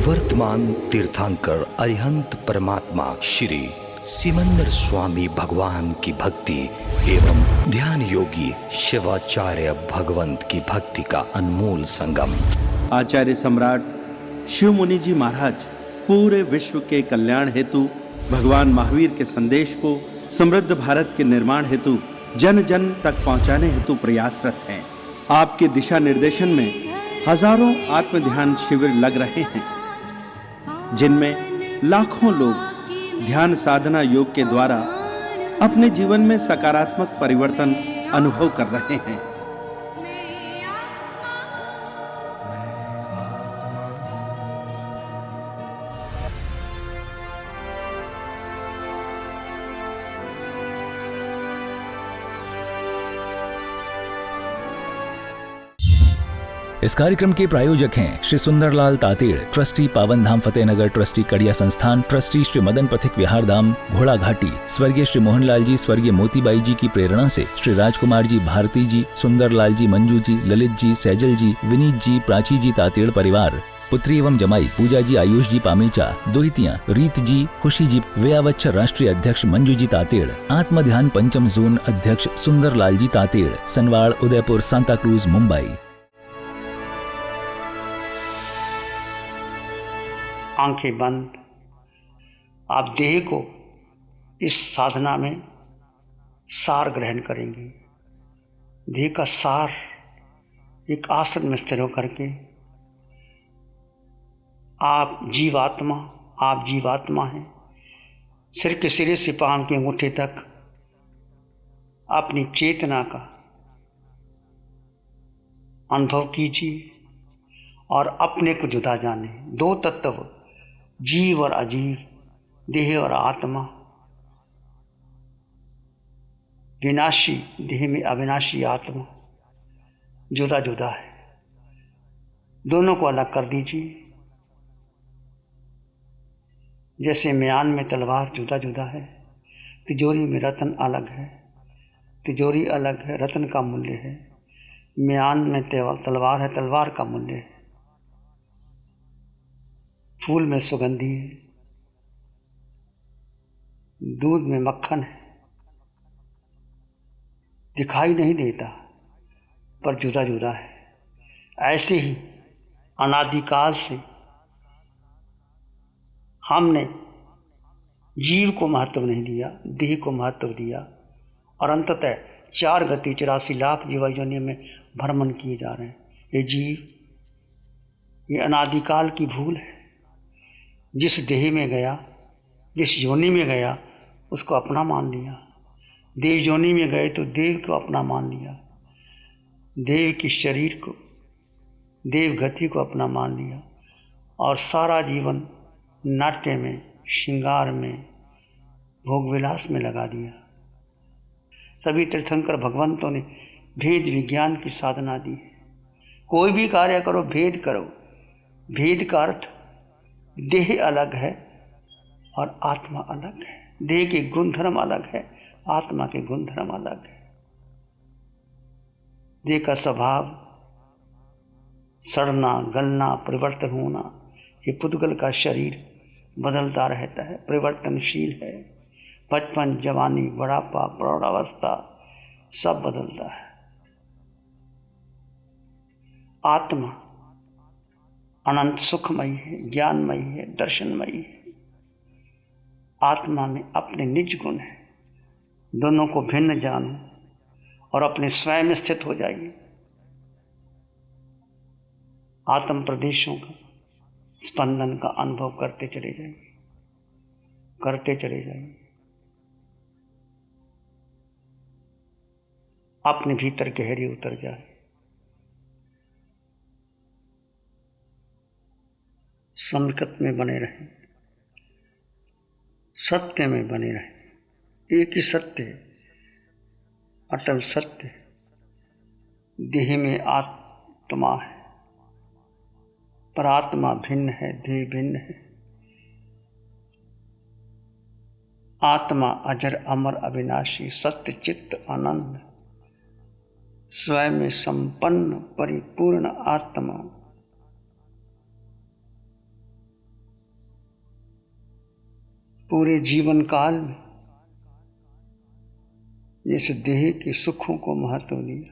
वर्तमान तीर्थंकर अरिहंत परमात्मा श्री सिमंदर स्वामी भगवान की भक्ति एवं ध्यान योगी शिवाचार्य भगवंत की भक्ति का अनमोल संगम। आचार्य सम्राट शिव मुनि जी महाराज पूरे विश्व के कल्याण हेतु भगवान महावीर के संदेश को समृद्ध भारत के निर्माण हेतु जन जन तक पहुंचाने हेतु प्रयासरत हैं। आपके दिशा निर्देशन में हजारों आत्म ध्यान शिविर लग रहे हैं, जिनमें लाखों लोग ध्यान साधना योग के द्वारा अपने जीवन में सकारात्मक परिवर्तन अनुभव कर रहे हैं। इस कार्यक्रम के प्रायोजक हैं श्री सुंदरलाल तातेड़, ट्रस्टी पावन धाम फतेहनगर, ट्रस्टी कड़िया संस्थान, ट्रस्टी श्री मदन पथिक विहार धाम घोड़ा घाटी। स्वर्गीय श्री मोहनलाल जी, स्वर्गीय मोतीबाई जी की प्रेरणा से श्री राजकुमार जी, भारती जी, सुंदरलाल जी, मंजू जी, ललित जी, सैजल जी, विनीत जी, प्राची जी तातेड़ परिवार, पुत्री एवं जमाई पूजा जी, आयुष जी पामेचा, दोहितियां रीत जी, खुशी जी, व्ययावच्छर राष्ट्रीय अध्यक्ष मंजू जी तातेड़, आत्म ध्यान पंचम जोन अध्यक्ष सुंदरलाल जी तातेड़, सनवाड़ उदयपुर सांता क्रूज मुंबई। आंखें बंद। आप देह को इस साधना में सार ग्रहण करेंगे। देह का सार एक आसन में स्थिर होकर के आप जीवात्मा हैं। सिर के सिरे से पांव के अंगूठे तक अपनी चेतना का अनुभव कीजिए और अपने को जुदा जाने। दो तत्व, जीव और अजीव, देह और आत्मा, विनाशी देह में अविनाशी आत्मा, जुदा जुदा है। दोनों को अलग कर दीजिए। जैसे म्यान में तलवार जुदा जुदा है, तिजोरी में रत्न अलग है। तिजोरी अलग है, रत्न का मूल्य है। म्यान में तलवार है, तलवार का मूल्य है। फूल में सुगंधी है, दूध में मक्खन है। दिखाई नहीं देता पर जुदा जुदा है। ऐसे ही अनादिकाल से हमने जीव को महत्व नहीं दिया, देह को महत्व दिया और अंततः 4 गति 84 लाख जीव योनि में भ्रमण किए जा रहे हैं। ये जीव, ये अनादिकाल की भूल है। जिस देह में गया, जिस योनि में गया, उसको अपना मान लिया। देव योनि में गए तो देव को अपना मान लिया। देव की शरीर को, देव गति को अपना मान लिया और सारा जीवन नाट्य में, श्रृंगार में, भोग विलास में लगा दिया। सभी तीर्थंकर भगवंतों ने भेद विज्ञान की साधना दी है। कोई भी कार्य करो, भेद करो। भेद का अर्थ देह अलग है और आत्मा अलग है। देह के गुणधर्म अलग है, आत्मा के गुणधर्म अलग है। देह का स्वभाव सड़ना, गलना, परिवर्तन होना। ये पुद्गल का शरीर बदलता रहता है, परिवर्तनशील है। बचपन, जवानी, बुढ़ापा, प्रौढ़ावस्था सब बदलता है। आत्मा अनंत सुखमयी है, ज्ञानमयी है, दर्शनमयी है। आत्मा में अपने निज गुण है। दोनों को भिन्न जानो और अपने स्वयं में स्थित हो जाइए। आत्म प्रदेशों का स्पंदन का अनुभव करते चले जाइए, करते चले जाइए। अपने भीतर गहरी उतर जाए। संकट में बने रहें, सत्य में बने रहें। एक ही सत्य है, अटल सत्य। देह में आत्मा है पर आत्मा भिन्न है, देह भिन्न है। आत्मा अजर अमर अविनाशी, सत्य चित्त आनंद, स्वयं में संपन्न परिपूर्ण आत्मा पूरे जीवन काल में जैसे देह के सुखों को महत्व दिया,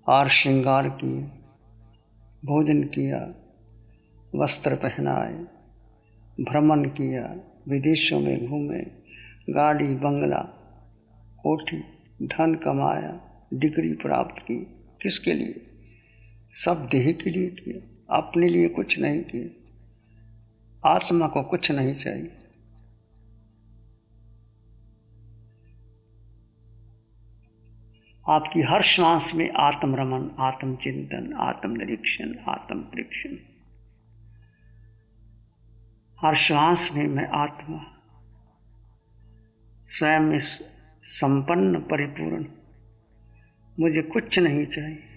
हार श्रृंगार किए, भोजन किया, वस्त्र पहनाए, भ्रमण किया, विदेशों में घूमे, गाड़ी बंगला कोठी, धन कमाया, डिग्री प्राप्त की, किसके लिए? सब देह के लिए किया, अपने लिए कुछ नहीं किया। आत्मा को कुछ नहीं चाहिए। आपकी हर श्वास में आत्मरमण, आत्मचिंतन, आत्मनिरीक्षण, आत्मपरीक्षण। हर श्वास में मैं आत्मा स्वयं में संपन्न परिपूर्ण, मुझे कुछ नहीं चाहिए।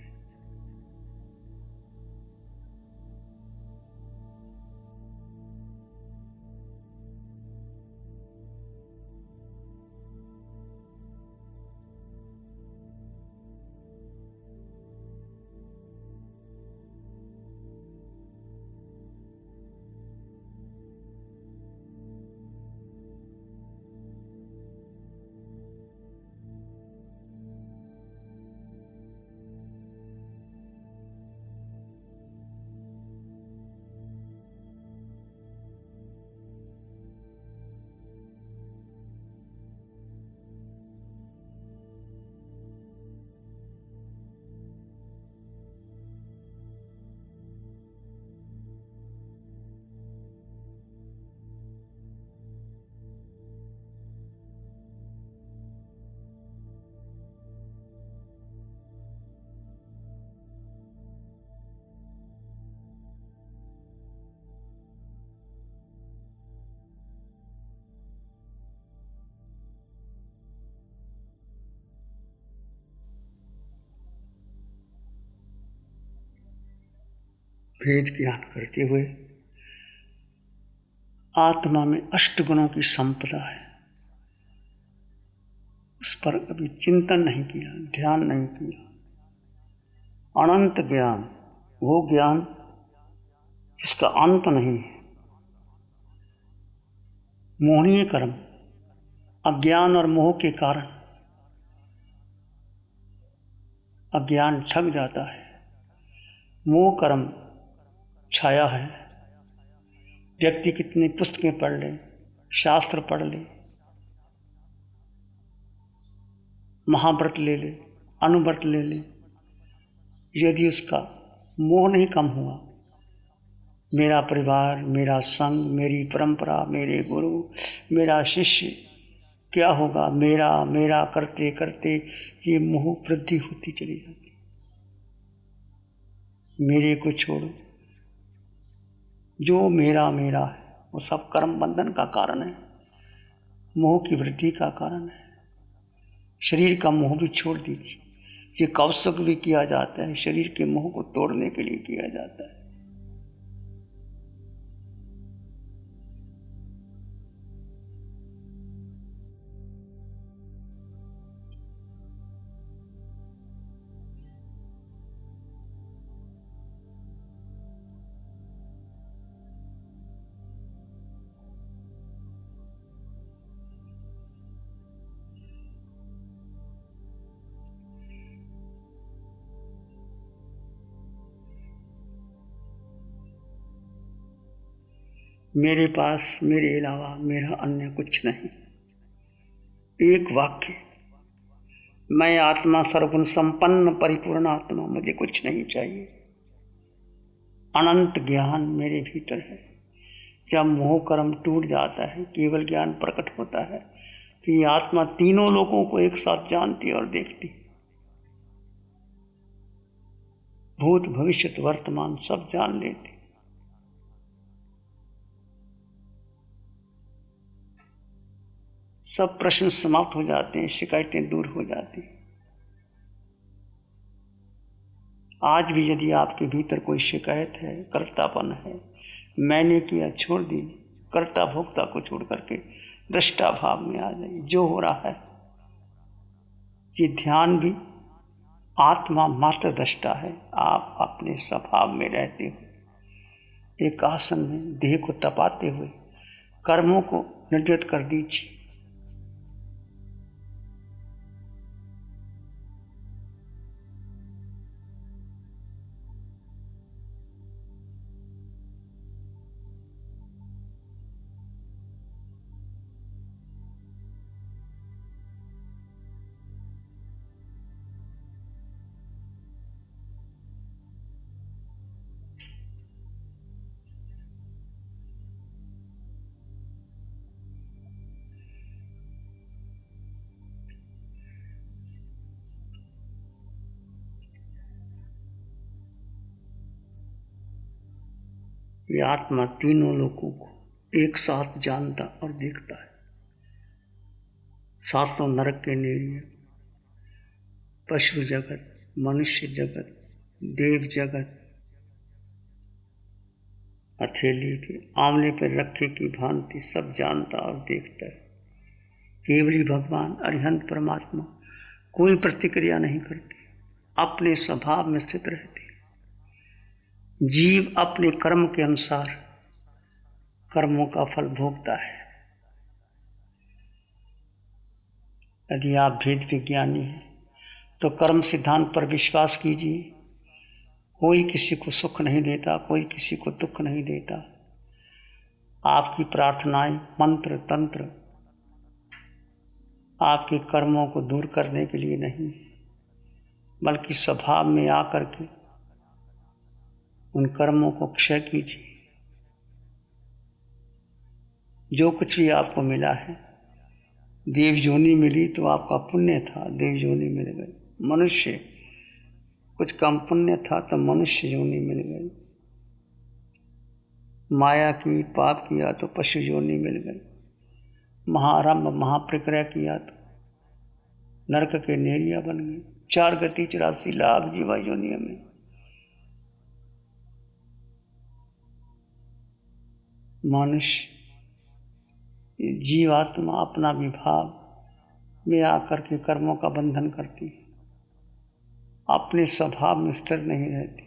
भेद ज्ञान करते हुए आत्मा में अष्ट गुणों की संपदा है, उस पर कभी चिंतन नहीं किया, ध्यान नहीं किया। अनंत ज्ञान, वो ज्ञान जिसका अंत नहीं है। मोहनीय कर्म, अज्ञान और मोह के कारण अज्ञान ठग जाता है। मोह कर्म छाया है। व्यक्ति कितनी पुस्तकें पढ़ ले, शास्त्र पढ़ ले, महाव्रत ले ले, अनुव्रत ले ले, यदि उसका मोह नहीं कम हुआ, मेरा परिवार, मेरा संग, मेरी परंपरा, मेरे गुरु, मेरा शिष्य, क्या होगा, मेरा मेरा करते करते ये मोह वृद्धि होती चली जाती। मेरे को छोड़ो, जो मेरा मेरा है वो सब कर्म बंधन का कारण है, मोह की वृद्धि का कारण है। शरीर का मोह भी छोड़ दीजिए। ये कौशक भी किया जाता है, शरीर के मोह को तोड़ने के लिए किया जाता है। मेरे पास, मेरे अलावा मेरा अन्य कुछ नहीं। एक वाक्य, मैं आत्मा सर्वगुण संपन्न परिपूर्ण आत्मा, मुझे कुछ नहीं चाहिए। अनंत ज्ञान मेरे भीतर है। जब मोह कर्म टूट जाता है, केवल ज्ञान प्रकट होता है, तो ये आत्मा तीनों लोगों को एक साथ जानती और देखती। भूत भविष्य वर्तमान सब जान लेती। सब प्रश्न समाप्त हो जाते हैं, शिकायतें दूर हो जाती हैं। आज भी यदि आपके भीतर कोई शिकायत है, कर्तापन है, मैंने किया, छोड़ दीजिए। कर्ता भोक्ता को छोड़ करके दृष्टा भाव में आ जाइए। जो हो रहा है, ये ध्यान भी आत्मा मात्र दृष्टा है। आप अपने स्वभाव में रहते हुए एक आसन में देह को तपाते हुए कर्मों को निर्जित कर दीजिए। ये आत्मा तीनों लोगों को एक साथ जानता और देखता है। सातों नरक के नेरिया, पशु जगत, मनुष्य जगत, देव जगत, हथेली के आंवले पर रखे की भांति सब जानता और देखता है। केवली भगवान अरिहंत परमात्मा कोई प्रतिक्रिया नहीं करती, अपने स्वभाव में स्थित रहती। जीव अपने कर्म के अनुसार कर्मों का फल भोगता है। यदि आप भेद विज्ञानी हैं तो कर्म सिद्धांत पर विश्वास कीजिए। कोई किसी को सुख नहीं देता, कोई किसी को दुख नहीं देता। आपकी प्रार्थनाएं, मंत्र तंत्र आपके कर्मों को दूर करने के लिए नहीं, बल्कि स्वभाव में आकर के उन कर्मों को क्षय कीजिए। जो कुछ भी आपको मिला है, देव योनि मिली तो आपका पुण्य था, देव योनि मिल गई। मनुष्य कुछ कम पुण्य था तो मनुष्य योनि मिल गई। माया की पाप किया तो पशु योनि मिल गई। महाआरंभ महाप्रक्रिया किया तो नरक के नेरिया बन गई। 4 गति 84 लाख जीवा योनियों में मनुष्य जीवात्मा अपना विभाग में आकर के कर्मों का बंधन करती है, अपने स्वभाव में स्थिर नहीं रहती।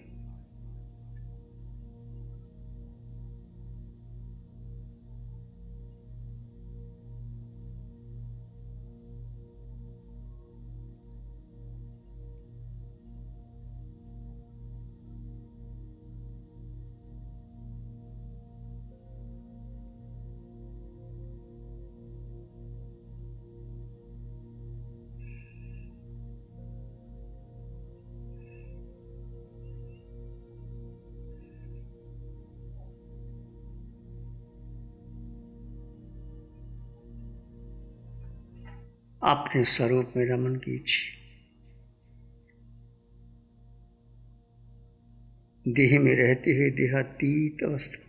अपने स्वरूप में रमन कीजिए। देह में रहते हुए देहातीत अवस्था।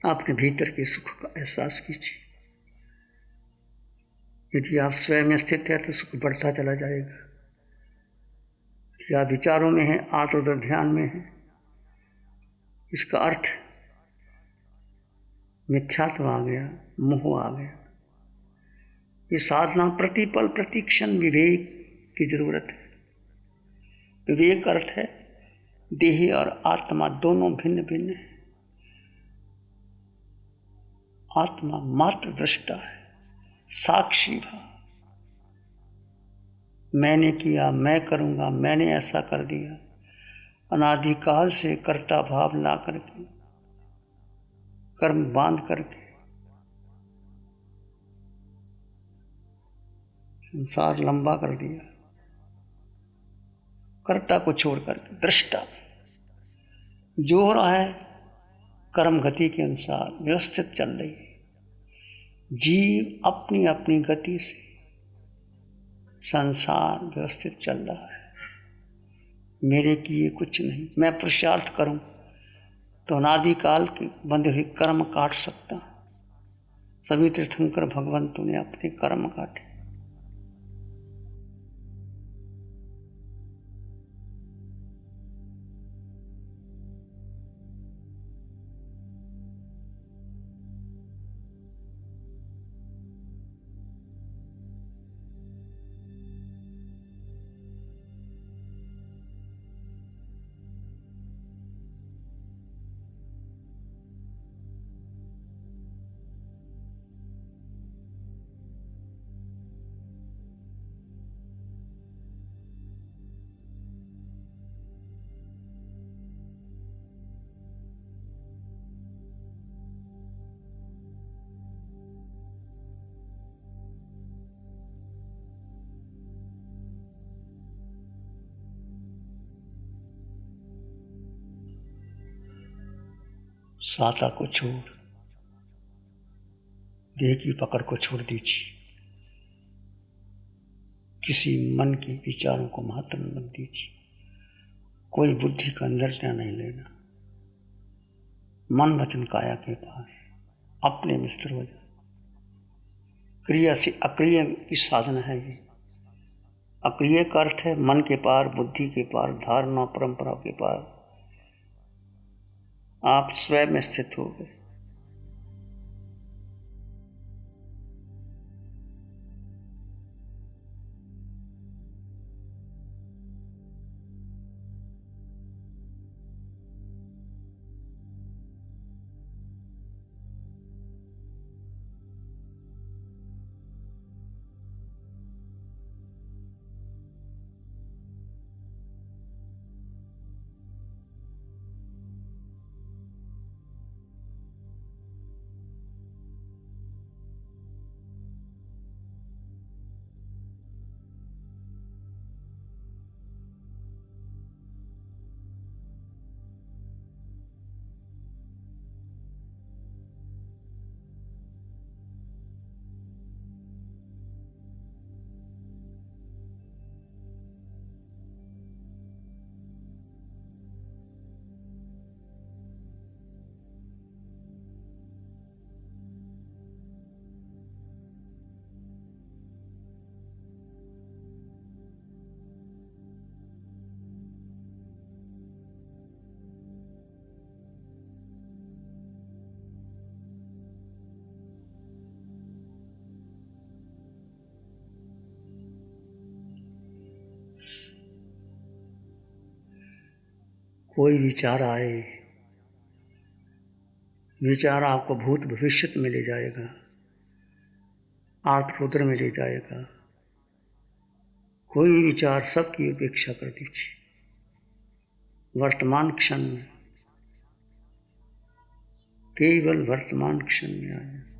अपने भीतर के सुख का एहसास कीजिए। यदि आप स्वयं में स्थित है तो सुख बढ़ता चला जाएगा। यदि आप विचारों में हैं, आत्म ध्यान में हैं, इसका अर्थ मिथ्यात्व आ गया, मोह आ गया। ये साधना प्रतिपल प्रतिक्षण विवेक की जरूरत है। विवेक अर्थ है देह और आत्मा दोनों भिन्न भिन्न है। आत्मा मात्र दृष्टा है, साक्षी भाव। मैंने किया, मैं करूँगा, मैंने ऐसा कर दिया, अनादिकाल से कर्ता भाव ला करके कर्म बांध करके संसार लंबा कर दिया, कर्ता को छोड़कर दृष्टा जो हो रहा है कर्म गति के अनुसार व्यवस्थित चल रही है। जीव अपनी अपनी गति से संसार व्यवस्थित चल रहा है। मेरे किए कुछ नहीं, मैं पुरुषार्थ करूं तो अनादिकाल के बंधे हुए कर्म काट सकता। सभी तीर्थंकर भगवंतों ने अपने कर्म काटे। साता को छोड़ देह की पकड़ को छोड़ दीजिए। किसी मन के विचारों को महत्व मत दीजिए। कोई बुद्धि का निर्णय नहीं लेना। मन वचन काया के पास अपने में स्थिर हो जाए। क्रिया से अक्रिय की साधना है ये। अक्रिय का अर्थ है मन के पार, बुद्धि के पार, धारणा परंपरा के पार आप स्वयं में स्थित हो गए। कोई विचार आए, विचार आपको भूत भविष्य में ले जाएगा, आर्थ रुद्र में ले जाएगा। कोई विचार सबकी उपेक्षा कर दीजिए। वर्तमान क्षण में, केवल वर्तमान क्षण में आए।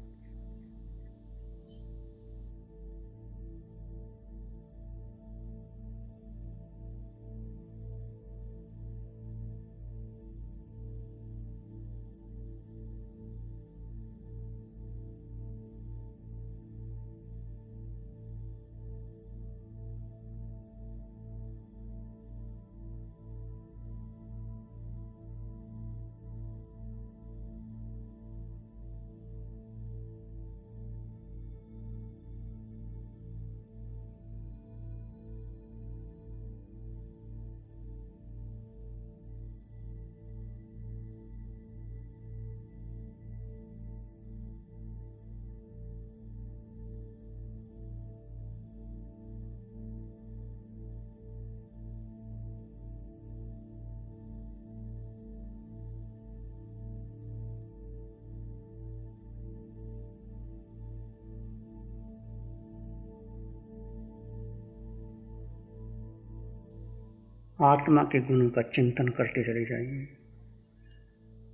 आत्मा के गुणों का चिंतन करते चले जाइए।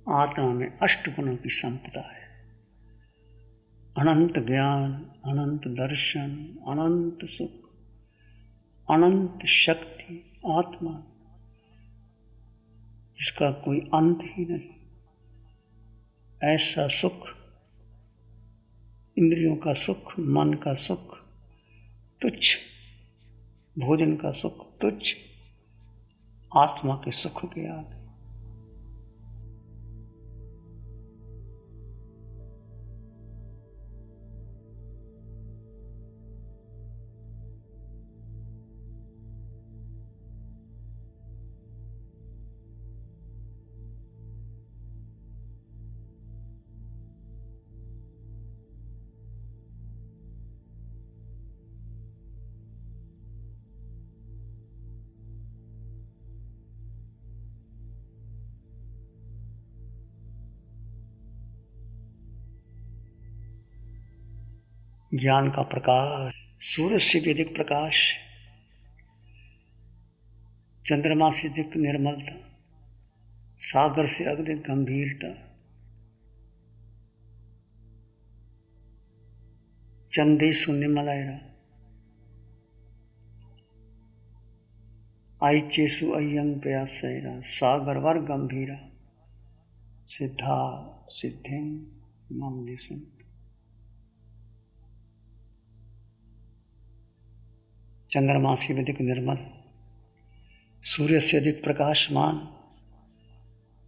आत्मा में 8 गुणों की संपदा है। अनंत ज्ञान, अनंत दर्शन, अनंत सुख, अनंत शक्ति, आत्मा जिसका कोई अंत ही नहीं। ऐसा सुख, इंद्रियों का सुख, मन का सुख तुच्छ, भोजन का सुख तुच्छ, आत्मा के सुख के आगे। ज्ञान का प्रकाश सूरज से भी अधिक प्रकाश, चंद्रमा से अधिक निर्मलता, सागर से अधिक गंभीरता, चंदेशु निमलायरा, आइचेसु अय्यंग प्यासैरा, सागर वर गंभीरा, सिद्धा सिद्धिं मम निसं। चंद्रमा से अधिक निर्मल, सूर्य से अधिक प्रकाशमान,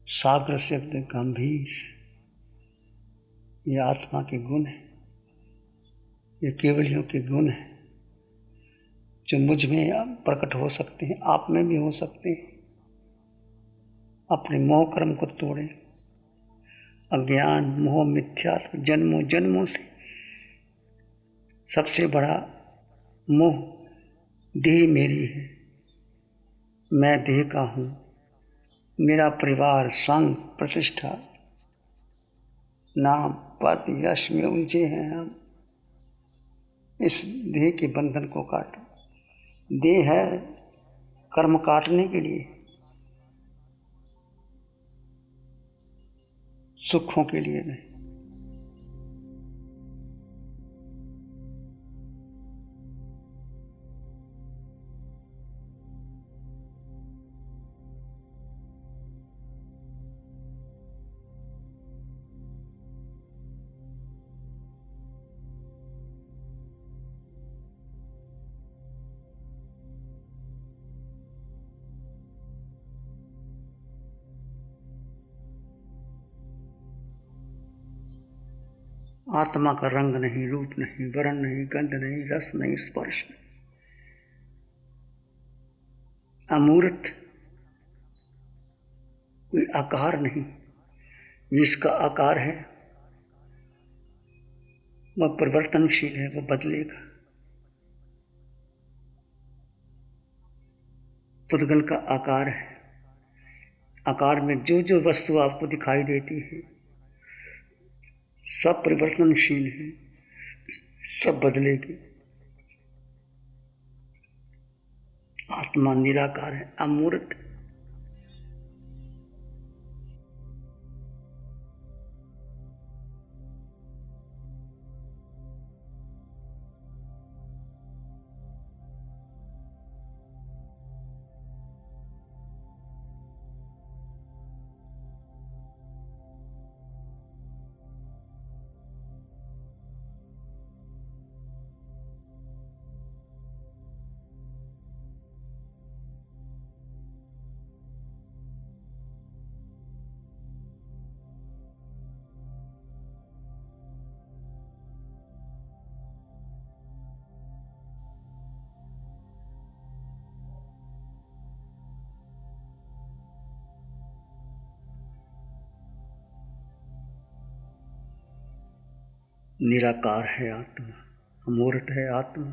सागर से अधिक गंभीर, ये आत्मा के गुण है, ये केवलियों के गुण है जो मुझ में प्रकट हो सकते हैं, आप में भी हो सकते हैं। अपने मोह कर्म को तोड़ें। अज्ञान, मोह, मिथ्यात्व जन्मों जन्मों से सबसे बड़ा मोह देह मेरी है, मैं देह का हूँ, मेरा परिवार, संग, प्रतिष्ठा, नाम, पद, यश में उलझे हैं हम। इस देह के बंधन को काटो। देह है कर्म काटने के लिए, सुखों के लिए नहीं। आत्मा का रंग नहीं, रूप नहीं, वर्ण नहीं, गंध नहीं, रस नहीं, स्पर्श नहीं, अमूर्त, कोई आकार नहीं। जिसका आकार है वह परिवर्तनशील है, वह बदलेगा। पुद्गल का आकार है, आकार में जो जो वस्तु आपको दिखाई देती है सब परिवर्तनशील है, सब बदलेगी। आत्मा निराकार है, अमूर्त। निराकार है आत्मा, अमूर्त है आत्मा,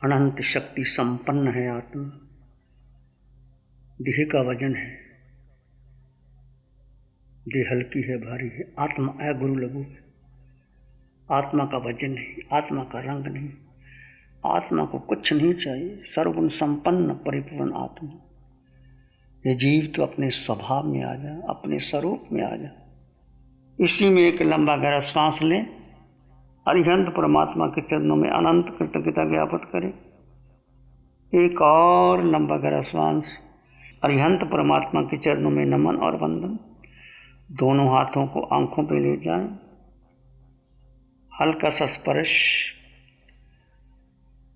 अनंत शक्ति संपन्न है आत्मा। देह का वजन है, देह हल्की है, भारी है। आत्मा गुरु लघु है। आत्मा का वजन नहीं, आत्मा का रंग नहीं, आत्मा को कुछ नहीं चाहिए। सर्वगुण संपन्न परिपूर्ण आत्मा। ये जीव तो अपने स्वभाव में आ जा, अपने स्वरूप में आ जा। इसी में एक लंबा गहरा सांस लें अरिहंत परमात्मा के चरणों में अनंत कृतज्ञता ज्ञापित करें। एक और लंबा गहरा श्वास। अरिहंत परमात्मा के चरणों में नमन और वंदन। दोनों हाथों को आंखों पे ले जाएं, हल्का सा स्पर्श,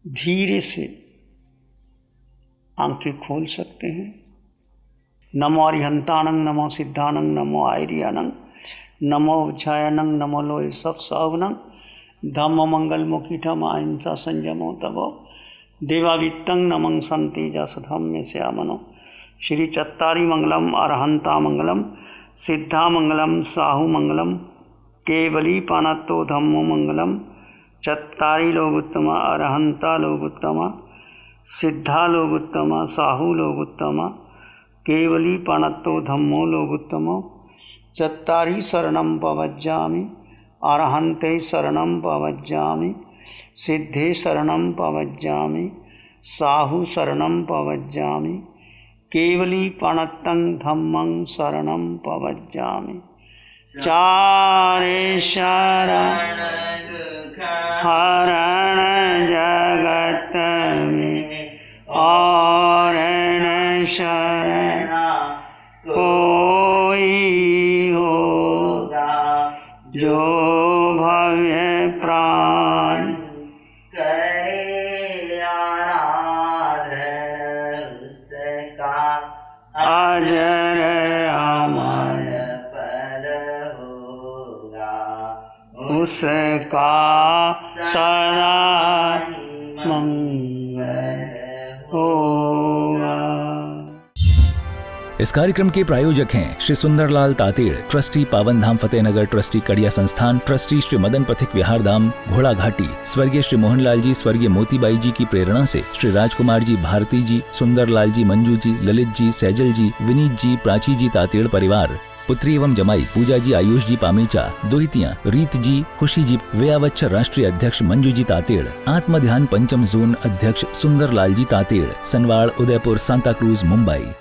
धीरे से आंखें खोल सकते हैं। नमो अरिहंतानंग, नमो सिद्धानंग, नमो आयर्यानंग, नमो उज्जायनंग, नमो लोय सब सावनंग, धम्म मंगल मुखीठम अहिंसा संयमो तबो देवावित्तं नमं संतेजा सधम्य श्यामनो। श्री चत्तारी मंगलम, अरहंता मंगलम, सिद्धा मंगलम, साहु मंगलम, केवली पानत्तो धम्मो मंगलम। चत्तारी लोगुत्तमा, अरहंता लोगुत्तमा, सिद्धा लोगुत्तमा, साहु लोगुत्तमा, केवली पानत्तो धम्मो लोगुत्तमो। चत्तारी शरणं पवज्जामि, अरहन्ते शरणं पवज्जामि, सिद्धे शरणं पवज्जामि, साहु शरणं पवज्जामि, केवली पाणत्तं धम्मं शरणं पवज्जामि। चारे शरण हरण जगत में, और न शरण कोई होगा, जो भव्य प्राण करे आराधन उसका, अजर अमर पद होगा, उसका सदा मंगल होगा। इस कार्यक्रम के प्रायोजक हैं श्री सुंदरलाल तातेड़, ट्रस्टी पावनधाम फतेहनगर, ट्रस्टी कड़िया संस्थान, ट्रस्टी श्री मदन पथिक विहार धाम घोड़ा घाटी, स्वर्गीय श्री मोहनलाल जी, स्वर्गीय मोतीबाई जी की प्रेरणा से श्री राजकुमार जी, भारती जी, सुंदरलाल जी, मंजू जी, ललित जी, सैजल जी, विनीत जी, प्राची जी तातेड़ परिवार, पुत्री एवं जमाई पूजा जी, आयुष जी पामेचा, दोहितियां रीत जी, खुशी जी, व्यावच्छर राष्ट्रीय अध्यक्ष मंजू जी तातेड़, आत्म ध्यान पंचम जोन अध्यक्ष सुंदरलाल जी तातेड़, सनवाड़, उदयपुर, सांता क्रूज, मुंबई।